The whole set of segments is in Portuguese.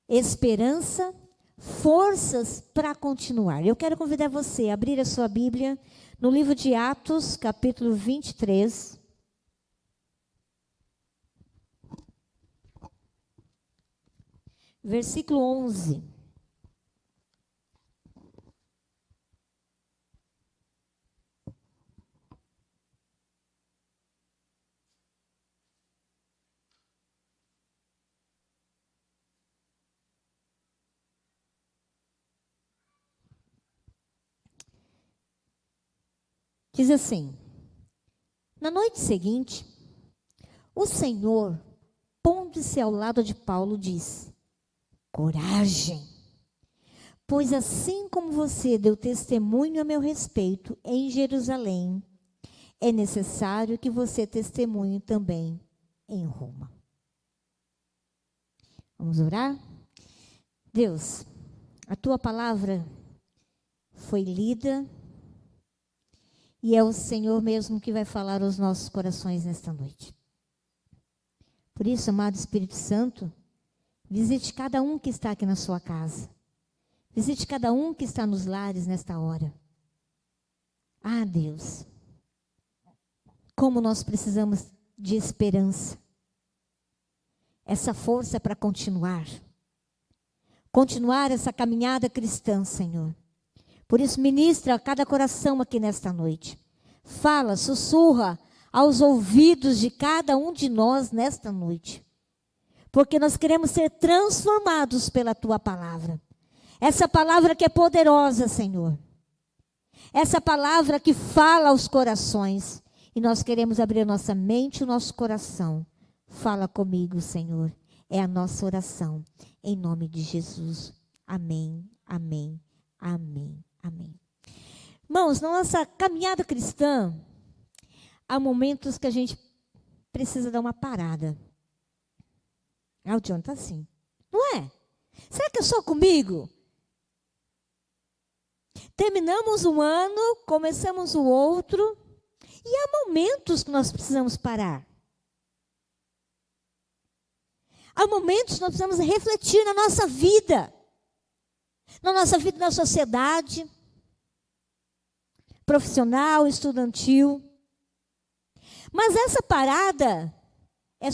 esperança, forças para continuar. Eu quero convidar você a abrir a sua Bíblia no livro de Atos, capítulo 23. Versículo 11. Diz assim: na noite seguinte, o Senhor, pondo-se ao lado de Paulo, disse: coragem, pois assim como você deu testemunho a meu respeito em Jerusalém, é necessário que você testemunhe também em Roma. Vamos orar? Deus, a tua palavra foi lida e é o Senhor mesmo que vai falar aos nossos corações nesta noite. Por isso, amado Espírito Santo, visite cada um que está aqui na sua casa. Visite cada um que está nos lares nesta hora. Ah, Deus, como nós precisamos de esperança. Essa força para continuar. Continuar essa caminhada cristã, Senhor. Por isso, ministra a cada coração aqui nesta noite. Fala, sussurra aos ouvidos de cada um de nós nesta noite. Porque nós queremos ser transformados pela tua palavra. Essa palavra que é poderosa, Senhor. Essa palavra que fala aos corações. E nós queremos abrir a nossa mente e o nosso coração. Fala comigo, Senhor. É a nossa oração. Em nome de Jesus. Amém, amém, amém, amém. Irmãos, na nossa caminhada cristã, há momentos que a gente precisa dar uma parada. Ah, o John está assim. Não é? Será que é só comigo? Terminamos um ano, começamos o outro, e há momentos que nós precisamos parar. Há momentos que nós precisamos refletir na nossa vida na sociedade, profissional, estudantil. Mas essa parada é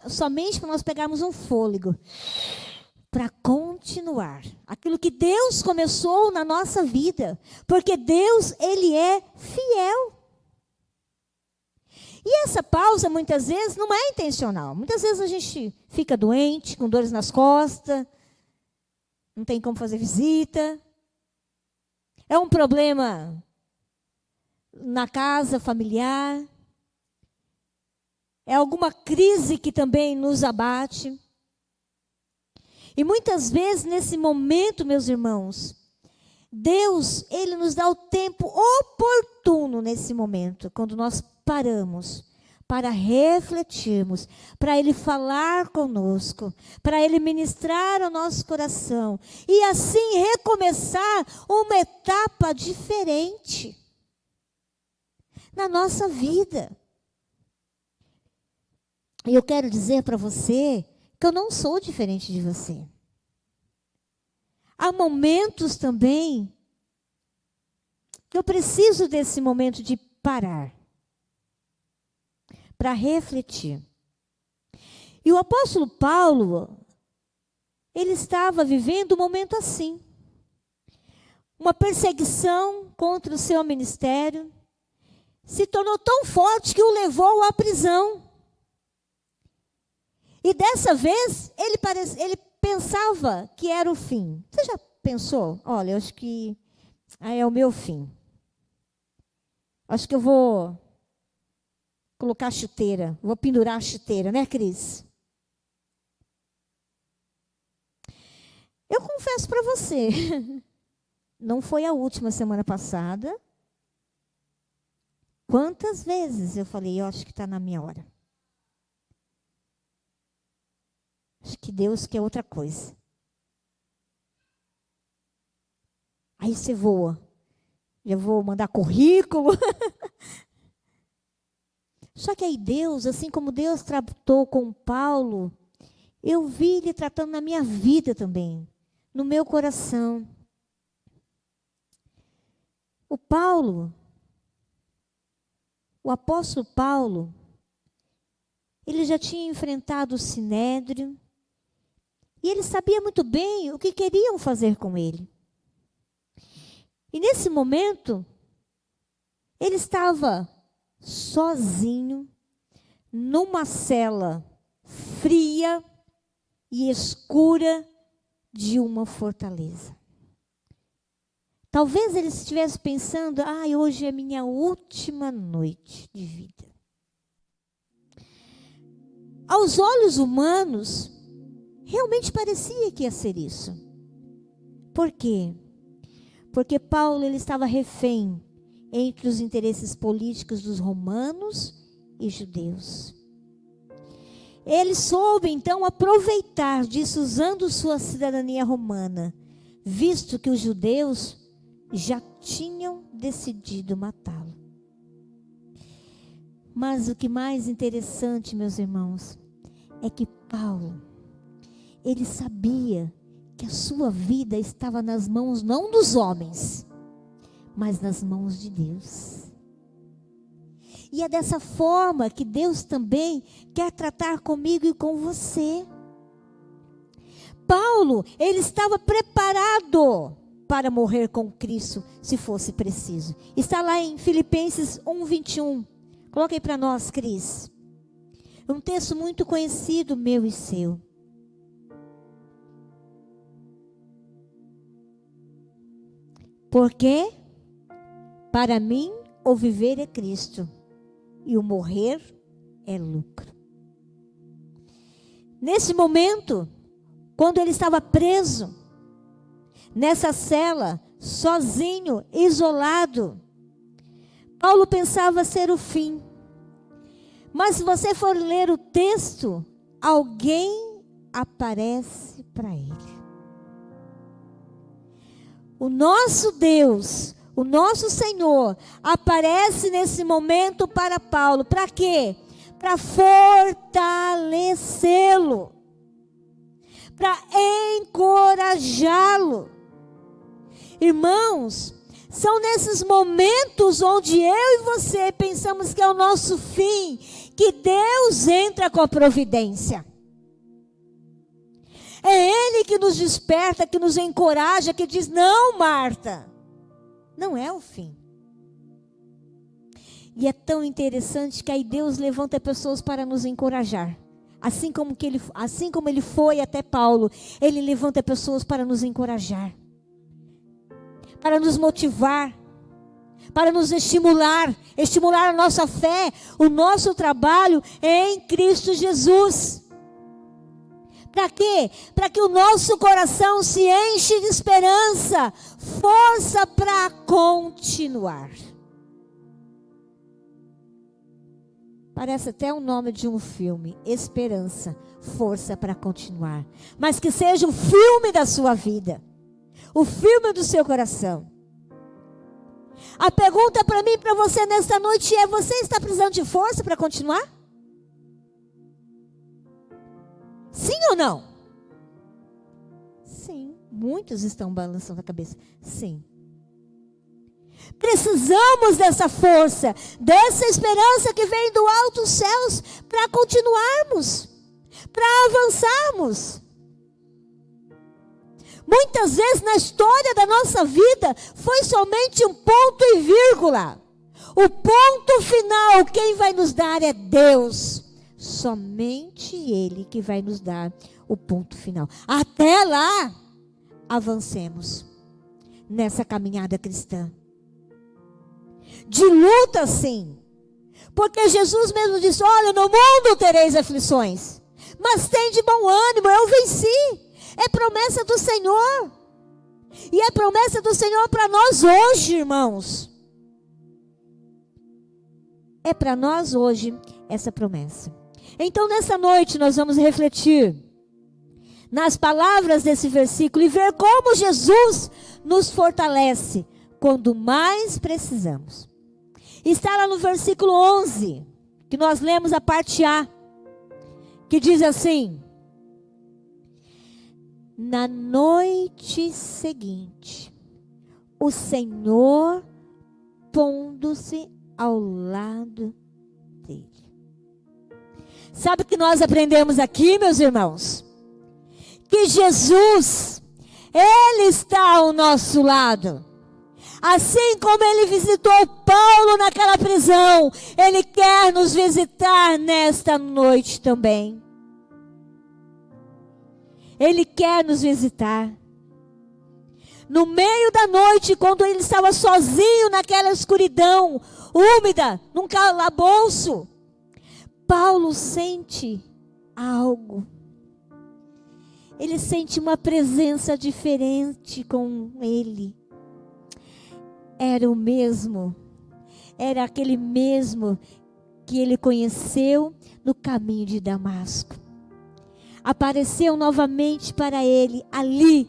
somente para nós pegarmos um fôlego, para continuar aquilo que Deus começou na nossa vida, porque Deus, Ele é fiel. E essa pausa, muitas vezes, não é intencional. Muitas vezes a gente fica doente, com dores nas costas, não tem como fazer visita. É um problema na casa familiar. É alguma crise que também nos abate. E muitas vezes, nesse momento, meus irmãos, Deus, Ele nos dá o tempo oportuno nesse momento, quando nós paramos para refletirmos, para Ele falar conosco, para Ele ministrar ao nosso coração e assim recomeçar uma etapa diferente na nossa vida. E eu quero dizer para você que eu não sou diferente de você. Há momentos também que eu preciso desse momento de parar para refletir. E o apóstolo Paulo, ele estava vivendo um momento assim. Uma perseguição contra o seu ministério se tornou tão forte que o levou à prisão. E dessa vez, ele pensava que era o fim. Você já pensou? Olha, eu acho que é o meu fim. Acho que eu vou colocar a chuteira, vou pendurar a chuteira, né, Cris? Eu confesso para você, não foi a última semana passada. Quantas vezes eu falei, eu acho que está na minha hora. Acho que Deus quer outra coisa. Aí você voa. Já vou mandar currículo. Só que aí Deus, assim como Deus tratou com Paulo, eu vi Ele tratando na minha vida também, no meu coração. O apóstolo Paulo, ele já tinha enfrentado o Sinédrio, e ele sabia muito bem o que queriam fazer com ele. E nesse momento, ele estava sozinho, numa cela fria e escura de uma fortaleza. Talvez ele estivesse pensando, hoje é minha última noite de vida. Aos olhos humanos, realmente parecia que ia ser isso. Por quê? Porque Paulo ele estava refém entre os interesses políticos dos romanos e judeus. Ele soube então aproveitar disso usando sua cidadania romana, visto que os judeus já tinham decidido matá-lo. Mas o que mais interessante, meus irmãos, é que Paulo, ele sabia que a sua vida estava nas mãos não dos homens, mas nas mãos de Deus. E é dessa forma que Deus também quer tratar comigo e com você. Paulo, ele estava preparado para morrer com Cristo, se fosse preciso. Está lá em Filipenses 1:21. Coloca aí para nós, Cris. Um texto muito conhecido, meu e seu. Porque para mim o viver é Cristo e o morrer é lucro. Nesse momento, quando ele estava preso, nessa cela, sozinho, isolado, Paulo pensava ser o fim. Mas se você for ler o texto, alguém aparece para ele. O nosso Deus, o nosso Senhor, aparece nesse momento para Paulo. Para quê? Para fortalecê-lo, para encorajá-lo. Irmãos, são nesses momentos onde eu e você pensamos que é o nosso fim, que Deus entra com a providência. É Ele que nos desperta, que nos encoraja, que diz, não, Marta, não é o fim. E é tão interessante que aí Deus levanta pessoas para nos encorajar. Assim como ele foi até Paulo, Ele levanta pessoas para nos encorajar, para nos motivar, para nos estimular a nossa fé, o nosso trabalho em Cristo Jesus. Para quê? Para que o nosso coração se enche de esperança, força para continuar. Parece até o nome de um filme, Esperança, força para continuar. Mas que seja o filme da sua vida, o filme do seu coração. A pergunta para mim e para você nesta noite é: você está precisando de força para continuar? Sim ou não? Sim, muitos estão balançando a cabeça. Sim. Precisamos dessa força, dessa esperança que vem do alto dos céus para continuarmos, para avançarmos. Muitas vezes na história da nossa vida foi somente um ponto e vírgula. O ponto final quem vai nos dar é Deus. Somente Ele que vai nos dar o ponto final. Até lá, avancemos nessa caminhada cristã. De luta, sim. Porque Jesus mesmo disse, olha, no mundo tereis aflições, mas tem de bom ânimo, eu venci. É promessa do Senhor. E é promessa do Senhor para nós hoje, irmãos. É para nós hoje essa promessa. Então, nessa noite, nós vamos refletir nas palavras desse versículo e ver como Jesus nos fortalece quando mais precisamos. Está lá no versículo 11, que nós lemos a parte A, que diz assim: Na noite seguinte, o Senhor pondo-se ao lado dele. Sabe o que nós aprendemos aqui, meus irmãos? Que Jesus, Ele está ao nosso lado. Assim como Ele visitou Paulo naquela prisão, Ele quer nos visitar nesta noite também. Ele quer nos visitar. No meio da noite, quando ele estava sozinho naquela escuridão úmida, num calabouço, Paulo sente algo. Ele sente uma presença diferente com ele. Era o mesmo, era aquele mesmo que ele conheceu no caminho de Damasco. Apareceu novamente para ele ali,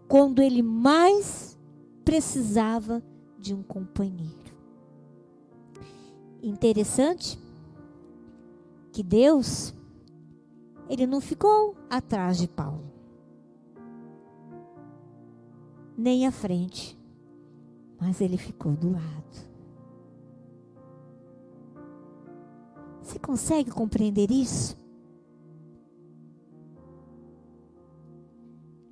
quando ele mais precisava de um companheiro. Interessante que Deus, Ele não ficou atrás de Paulo, nem à frente, mas Ele ficou do lado. Você consegue compreender isso?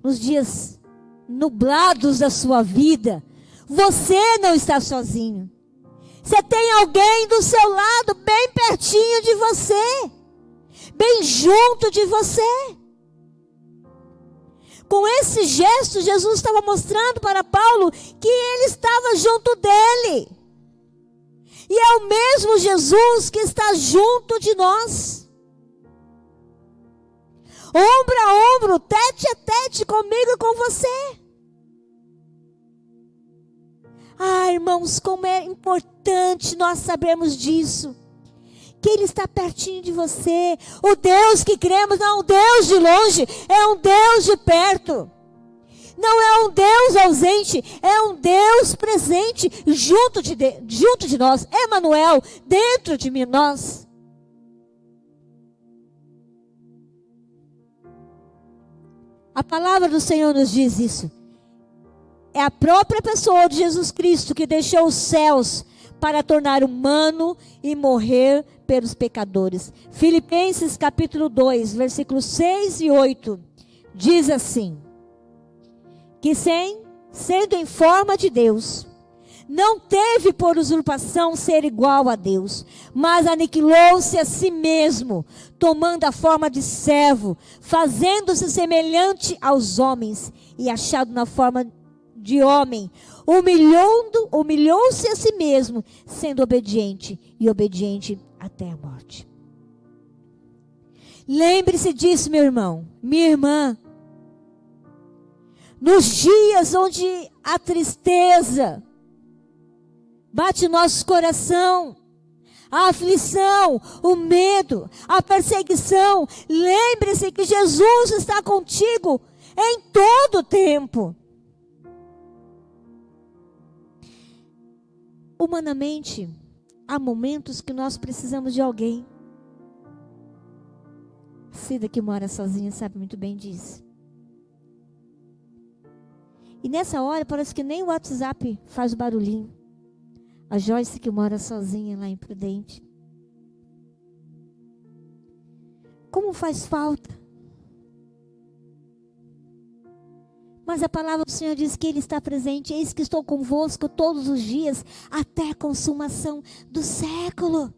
Nos dias nublados da sua vida, você não está sozinho. Você tem alguém do seu lado, bem pertinho de você, bem junto de você. Com esse gesto, Jesus estava mostrando para Paulo que ele estava junto dele. E é o mesmo Jesus que está junto de nós. Ombro a ombro, tete a tete comigo e com você. Ah, irmãos, como é importante nós sabermos disso. Que Ele está pertinho de você. O Deus que cremos não é um Deus de longe, é um Deus de perto. Não é um Deus ausente, é um Deus presente junto de nós. Emanuel, dentro de nós. A palavra do Senhor nos diz isso. É a própria pessoa de Jesus Cristo que deixou os céus para tornar humano e morrer pelos pecadores. Filipenses capítulo 2, versículos 6 e 8, diz assim: que sendo em forma de Deus, não teve por usurpação ser igual a Deus, mas aniquilou-se a si mesmo, tomando a forma de servo, fazendo-se semelhante aos homens, e achado na forma de homem, humilhou-se a si mesmo, sendo obediente, e obediente até a morte. Lembre-se disso, meu irmão, minha irmã. Nos dias onde a tristeza bate nosso coração, a aflição, o medo, a perseguição, lembre-se que Jesus está contigo em todo o tempo. Humanamente, há momentos que nós precisamos de alguém. Cida, que mora sozinha, sabe muito bem disso. E nessa hora parece que nem o WhatsApp faz barulhinho. A Joyce, que mora sozinha lá em Prudente. Como faz falta. Mas a palavra do Senhor diz que Ele está presente. Eis que estou convosco todos os dias, até a consumação do século.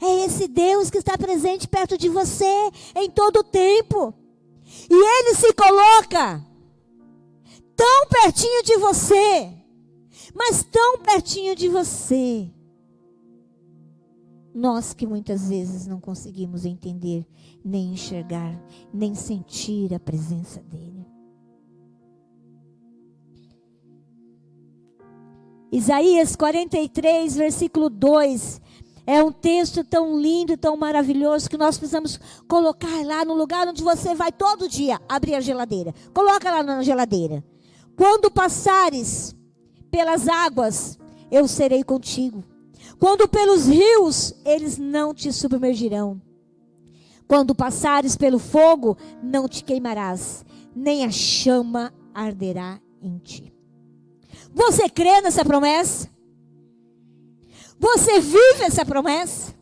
É esse Deus que está presente perto de você, em todo o tempo. E Ele se coloca tão pertinho de você, mas tão pertinho de você. Nós que muitas vezes não conseguimos entender, nem enxergar, nem sentir a presença dEle. Isaías 43, versículo 2, é um texto tão lindo, tão maravilhoso, que nós precisamos colocar lá no lugar onde você vai todo dia abrir a geladeira. Coloca lá na geladeira. Quando passares pelas águas, eu serei contigo. Quando pelos rios, eles não te submergirão. Quando passares pelo fogo, não te queimarás, nem a chama arderá em ti. Você crê nessa promessa? Você vive essa promessa?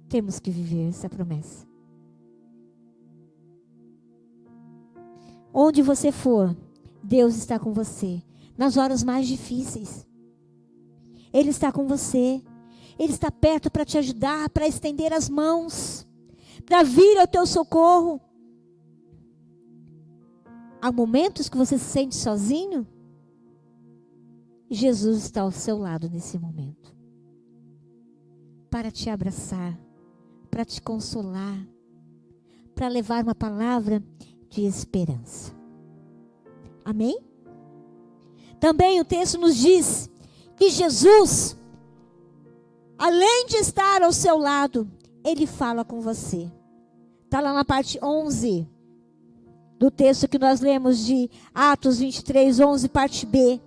Temos que viver essa promessa. Onde você for, Deus está com você. Nas horas mais difíceis. Ele está com você. Ele está perto para te ajudar, para estender as mãos, para vir ao teu socorro. Há momentos que você se sente sozinho? Jesus está ao seu lado nesse momento. Para te abraçar, para te consolar, para levar uma palavra de esperança. Amém? Também o texto nos diz que Jesus, além de estar ao seu lado, Ele fala com você. Está lá na parte 11 do texto que nós lemos de Atos 23, 11, parte B.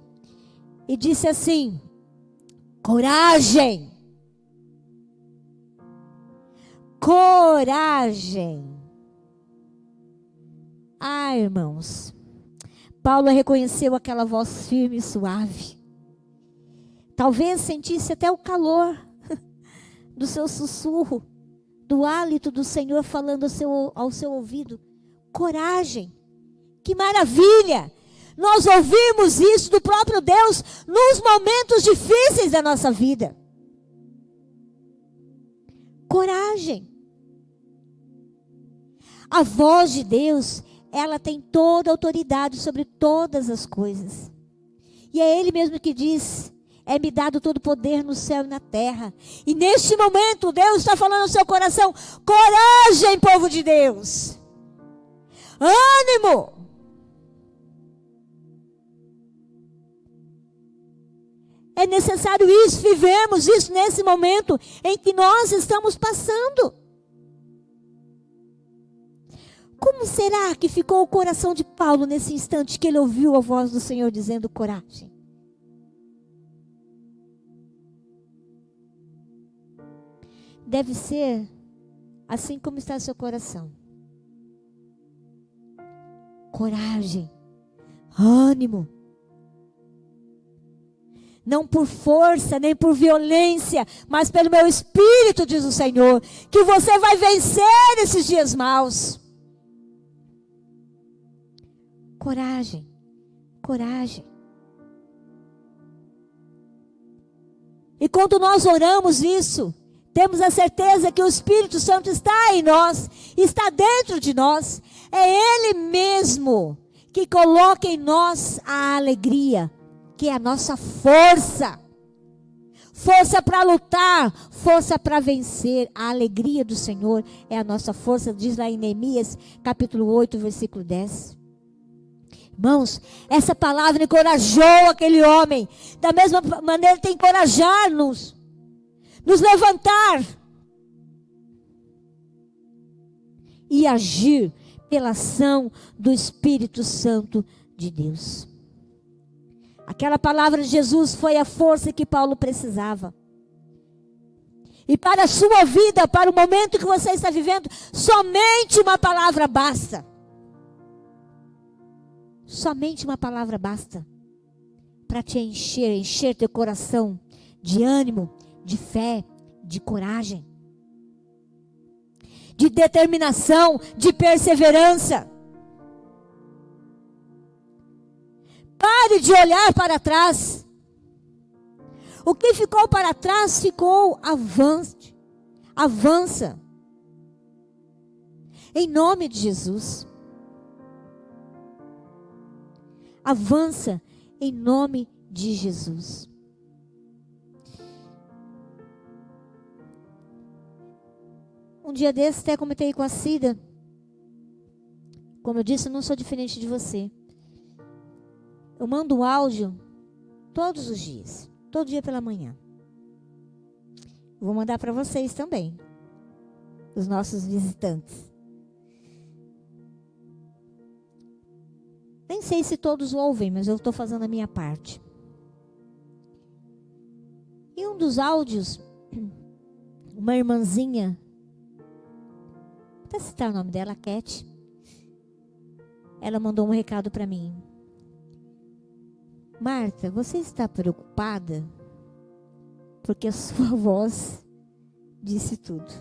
E disse assim: coragem, coragem. Ah, irmãos, Paulo reconheceu aquela voz firme e suave. Talvez sentisse até o calor do seu sussurro, do hálito do Senhor falando ao seu ouvido. Coragem, que maravilha! Nós ouvimos isso do próprio Deus nos momentos difíceis da nossa vida. Coragem. A voz de Deus, ela tem toda a autoridade sobre todas as coisas. E é Ele mesmo que diz: é-me dado todo o poder no céu e na terra. E neste momento, Deus está falando no seu coração: coragem, povo de Deus. Ânimo. É necessário isso, vivemos isso nesse momento em que nós estamos passando. Como será que ficou o coração de Paulo nesse instante que ele ouviu a voz do Senhor dizendo coragem? Deve ser assim como está seu coração. Coragem, ânimo. Não por força, nem por violência, mas pelo meu espírito, diz o Senhor, que você vai vencer esses dias maus. Coragem, coragem. E quando nós oramos isso, temos a certeza que o Espírito Santo está em nós, está dentro de nós. É Ele mesmo que coloca em nós a alegria, que é a nossa força. Força para lutar, força para vencer. A alegria do Senhor é a nossa força, diz lá em Neemias, capítulo 8, versículo 10. Irmãos, essa palavra encorajou aquele homem. Da mesma maneira tem que encorajar-nos, nos levantar e agir pela ação do Espírito Santo de Deus. Aquela palavra de Jesus foi a força que Paulo precisava. E para a sua vida, para o momento que você está vivendo, somente uma palavra basta. Somente uma palavra basta para te encher teu coração de ânimo, de fé, de coragem, de determinação, de perseverança. Pare de olhar para trás. O que ficou para trás ficou, avança. Em nome de Jesus. Avança em nome de Jesus. Um dia desses até comentei com a Cida. Como eu disse, eu não sou diferente de você. Eu mando um áudio todos os dias. Todo dia pela manhã. Vou mandar para vocês também. Os nossos visitantes. Nem sei se todos ouvem, mas eu estou fazendo a minha parte. E um dos áudios, uma irmãzinha, vou até citar o nome dela, Cat. ela mandou um recado para mim. Marta, você está preocupada? Porque a sua voz disse tudo.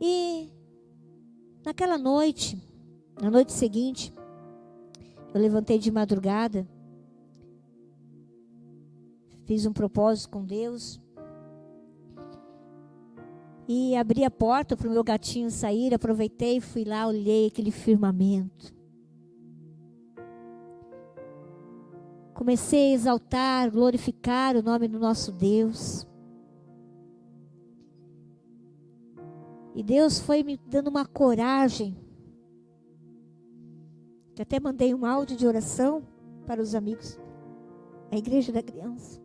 E naquela noite, na noite seguinte, eu levantei de madrugada, fiz um propósito com Deus e abri a porta para o meu gatinho sair. Aproveitei, fui lá, olhei aquele firmamento. Comecei a exaltar, glorificar o nome do nosso Deus. E Deus foi me dando uma coragem, que até mandei um áudio de oração para os amigos da Igreja da Criança.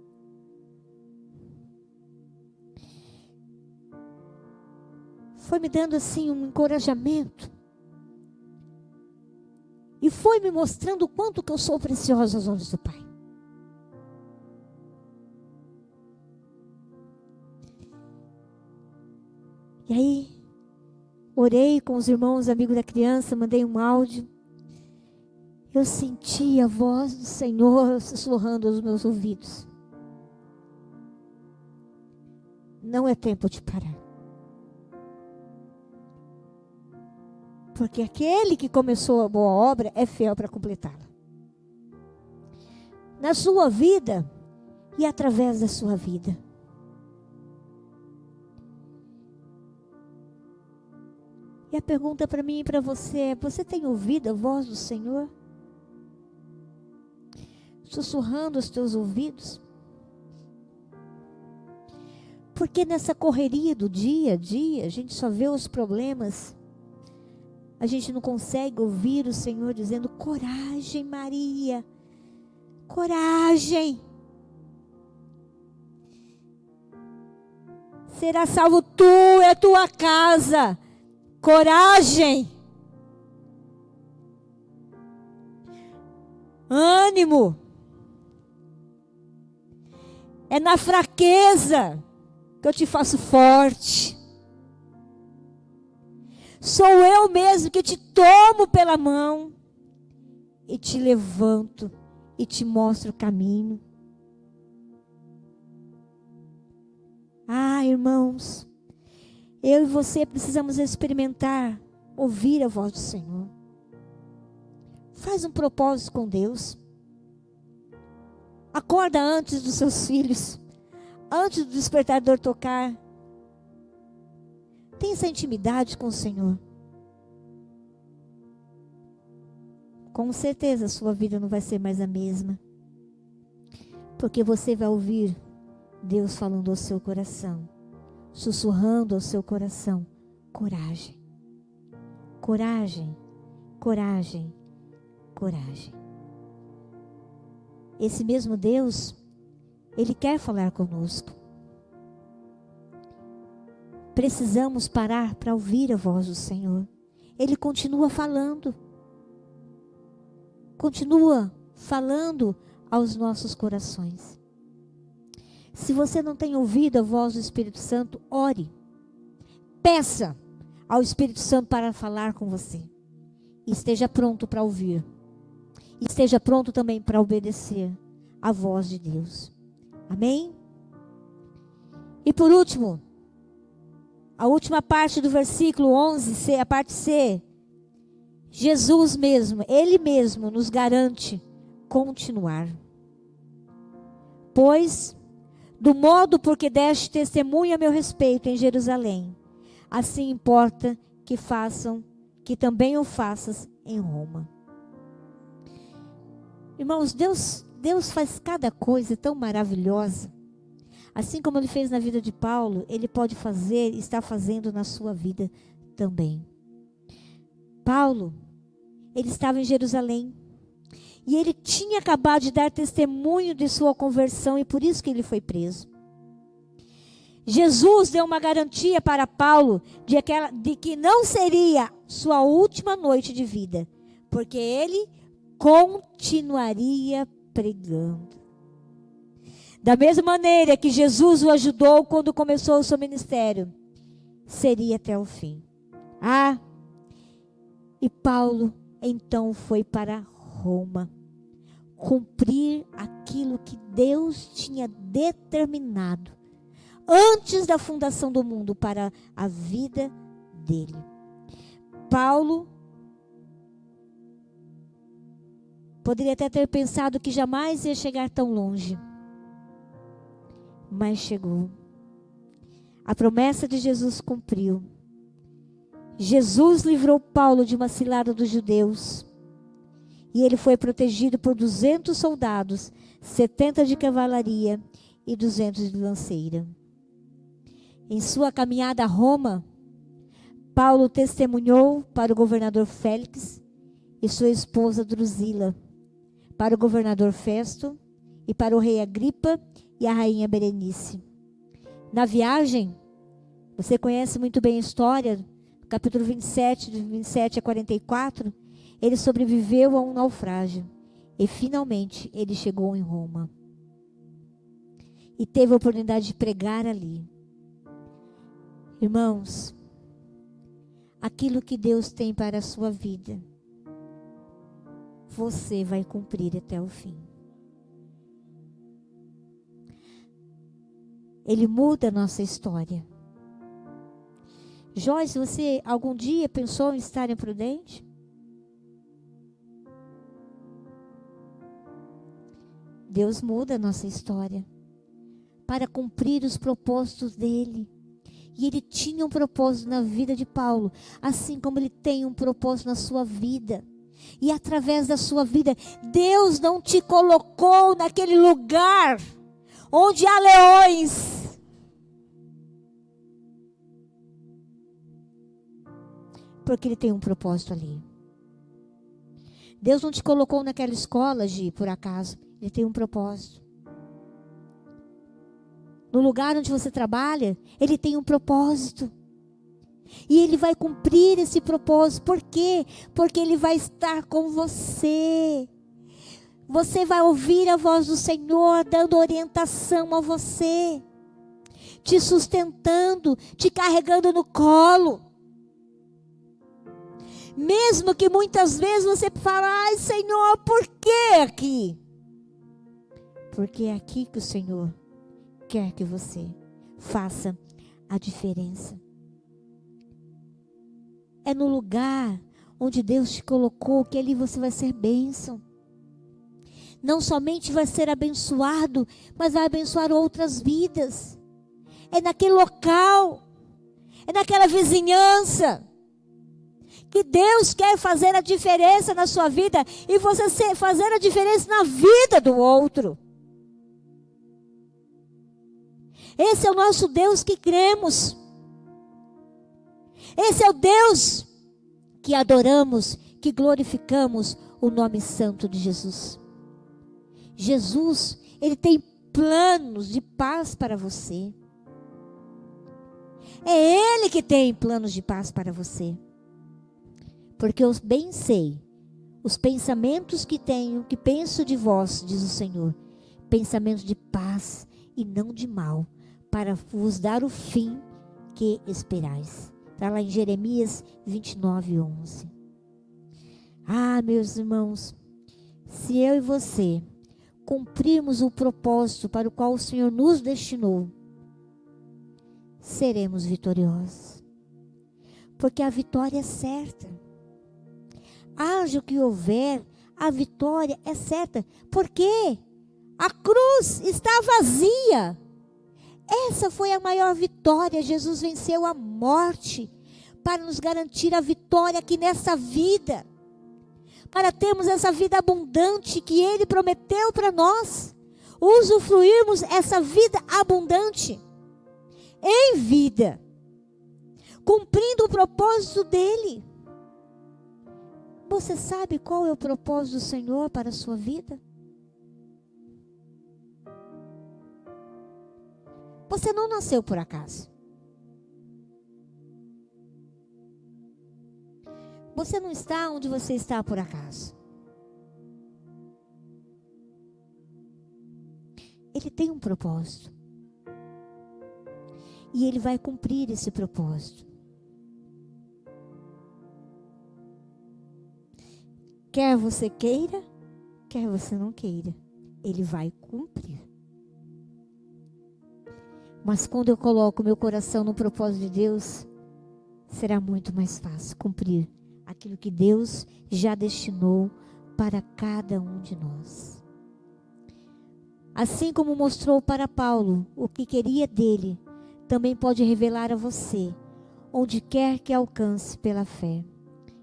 Foi me dando assim um encorajamento. E foi me mostrando o quanto que eu sou preciosa aos olhos do Pai. E aí, orei com os irmãos, amigos da criança, mandei um áudio. Eu senti a voz do Senhor sussurrando aos meus ouvidos. Não é tempo de parar. Porque aquele que começou a boa obra é fiel para completá-la. Na sua vida e através da sua vida. E a pergunta para mim e para você é: você tem ouvido a voz do Senhor? Sussurrando aos teus ouvidos? Porque nessa correria do dia a dia, a gente só vê os problemas. A gente não consegue ouvir o Senhor dizendo: coragem, Maria, coragem. Será salvo tu e a tua casa. Coragem. Ânimo. É na fraqueza que eu te faço forte. Sou eu mesmo que te tomo pela mão e te levanto e te mostro o caminho. Ah, irmãos, eu e você precisamos experimentar, ouvir a voz do Senhor. Faz um propósito com Deus. Acorda antes dos seus filhos, antes do despertador tocar. Tenha essa intimidade com o Senhor. Com certeza a sua vida não vai ser mais a mesma. Porque você vai ouvir Deus falando ao seu coração, sussurrando ao seu coração: coragem, coragem, coragem, coragem. Esse mesmo Deus, Ele quer falar conosco. Precisamos parar para ouvir a voz do Senhor. Ele continua falando. Continua falando aos nossos corações. Se você não tem ouvido a voz do Espírito Santo, ore. Peça ao Espírito Santo para falar com você. E esteja pronto para ouvir. E esteja pronto também para obedecer a voz de Deus. Amém? E por último, a última parte do versículo 11, a parte C. Jesus mesmo, Ele mesmo nos garante continuar. Pois, do modo porque deste testemunho a meu respeito em Jerusalém, assim importa que também o faças em Roma. Irmãos, Deus faz cada coisa tão maravilhosa. Assim como Ele fez na vida de Paulo, Ele pode fazer e está fazendo na sua vida também. Paulo, ele estava em Jerusalém. E ele tinha acabado de dar testemunho de sua conversão e por isso que ele foi preso. Jesus deu uma garantia para Paulo de que não seria sua última noite de vida, porque ele continuaria pregando. Da mesma maneira que Jesus o ajudou quando começou o seu ministério, seria até o fim. E Paulo então foi para Roma, cumprir aquilo que Deus tinha determinado antes da fundação do mundo para a vida dele. Paulo poderia até ter pensado que jamais ia chegar tão longe, mas chegou. A promessa de Jesus cumpriu. Jesus livrou Paulo de uma cilada dos judeus. E ele foi protegido por 200 soldados, 70 de cavalaria e 200 de lanceira. Em sua caminhada a Roma, Paulo testemunhou para o governador Félix e sua esposa Drusila, para o governador Festo e para o rei Agripa e a rainha Berenice. Na viagem, você conhece muito bem a história, capítulo 27, de 27 a 44, ele sobreviveu a um naufrágio e finalmente ele chegou em Roma e teve a oportunidade de pregar ali. Irmãos, aquilo que Deus tem para a sua vida, você vai cumprir até o fim. Ele muda a nossa história. Joyce, você algum dia pensou em estar imprudente? Deus muda a nossa história para cumprir os propósitos dele. E ele tinha um propósito na vida de Paulo, assim como ele tem um propósito na sua vida. E através da sua vida, Deus não te colocou naquele lugar onde há leões. Porque ele tem um propósito ali. Deus não te colocou naquela escola, por acaso. Ele tem um propósito. No lugar onde você trabalha, ele tem um propósito. E ele vai cumprir esse propósito. Por quê? Porque ele vai estar com você. Você vai ouvir a voz do Senhor dando orientação a você, te sustentando, te carregando no colo. Mesmo que muitas vezes você fale: ai Senhor, por que aqui? Porque é aqui que o Senhor quer que você faça a diferença. É no lugar onde Deus te colocou que ali você vai ser bênção. Não somente vai ser abençoado, mas vai abençoar outras vidas. É naquele local, é naquela vizinhança que Deus quer fazer a diferença na sua vida e você fazer a diferença na vida do outro. Esse é o nosso Deus que cremos. Esse é o Deus que adoramos, que glorificamos o nome santo de Jesus. Jesus, ele tem planos de paz para você. É Ele que tem planos de paz para você. Porque eu bem sei os pensamentos que tenho, que penso de vós, diz o Senhor, pensamentos de paz e não de mal, para vos dar o fim que esperais. Está lá em Jeremias 29:11. Ah, meus irmãos, se eu e você cumprirmos o propósito para o qual o Senhor nos destinou, seremos vitoriosos. Porque a vitória é certa. Haja o que houver, a vitória é certa. Porque a cruz está vazia. Essa foi a maior vitória. Jesus venceu a morte para nos garantir a vitória aqui nessa vida. Para termos essa vida abundante que Ele prometeu para nós. Usufruirmos essa vida abundante em vida, cumprindo o propósito dEle. Você sabe qual é o propósito do Senhor para a sua vida? Você não nasceu por acaso. Você não está onde você está por acaso. Ele tem um propósito. E Ele vai cumprir esse propósito. Quer você queira, quer você não queira, Ele vai cumprir. Mas quando eu coloco meu coração no propósito de Deus, será muito mais fácil cumprir aquilo que Deus já destinou para cada um de nós. Assim como mostrou para Paulo o que queria dele, também pode revelar a você, onde quer que alcance pela fé.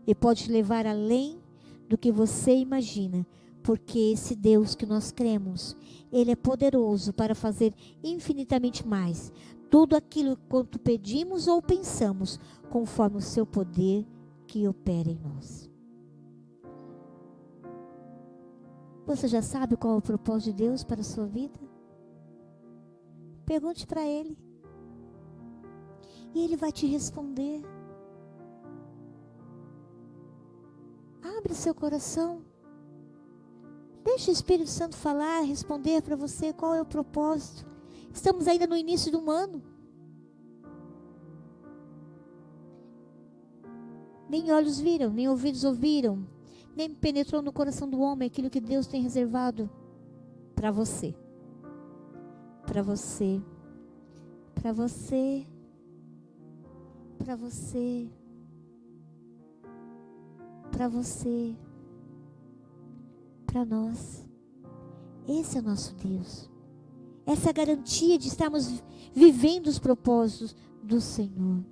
E pode te levar além do que você imagina, porque esse Deus que nós cremos, Ele é poderoso para fazer infinitamente mais. Tudo aquilo quanto pedimos ou pensamos, conforme o seu poder que opera em nós. Você já sabe qual é o propósito de Deus para a sua vida? Pergunte para Ele. E Ele vai te responder. Abre seu coração. Deixe o Espírito Santo falar, responder para você qual é o propósito. Estamos ainda no início do ano. Nem olhos viram, nem ouvidos ouviram, nem penetrou no coração do homem aquilo que Deus tem reservado para você. Para você. Para você. Para você. Para você. Para nós. Esse é o nosso Deus. Essa é a garantia de estarmos vivendo os propósitos do Senhor.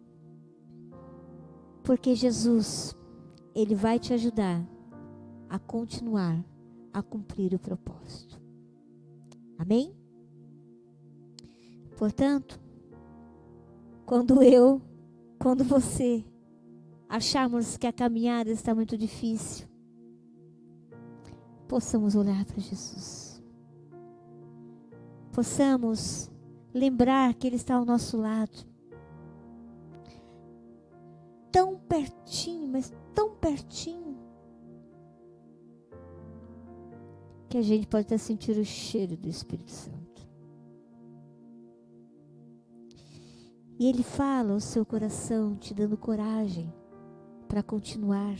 Porque Jesus, Ele vai te ajudar a continuar a cumprir o propósito. Amém? Portanto, quando você acharmos que a caminhada está muito difícil, possamos olhar para Jesus. Possamos lembrar que Ele está ao nosso lado. Tão pertinho, mas tão pertinho, que a gente pode até sentir o cheiro do Espírito Santo. E Ele fala ao seu coração, te dando coragem para continuar.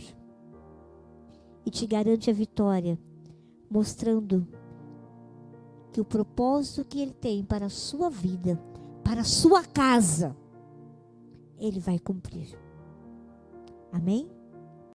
E te garante a vitória, mostrando que o propósito que Ele tem para a sua vida, para a sua casa, Ele vai cumprir. Amém?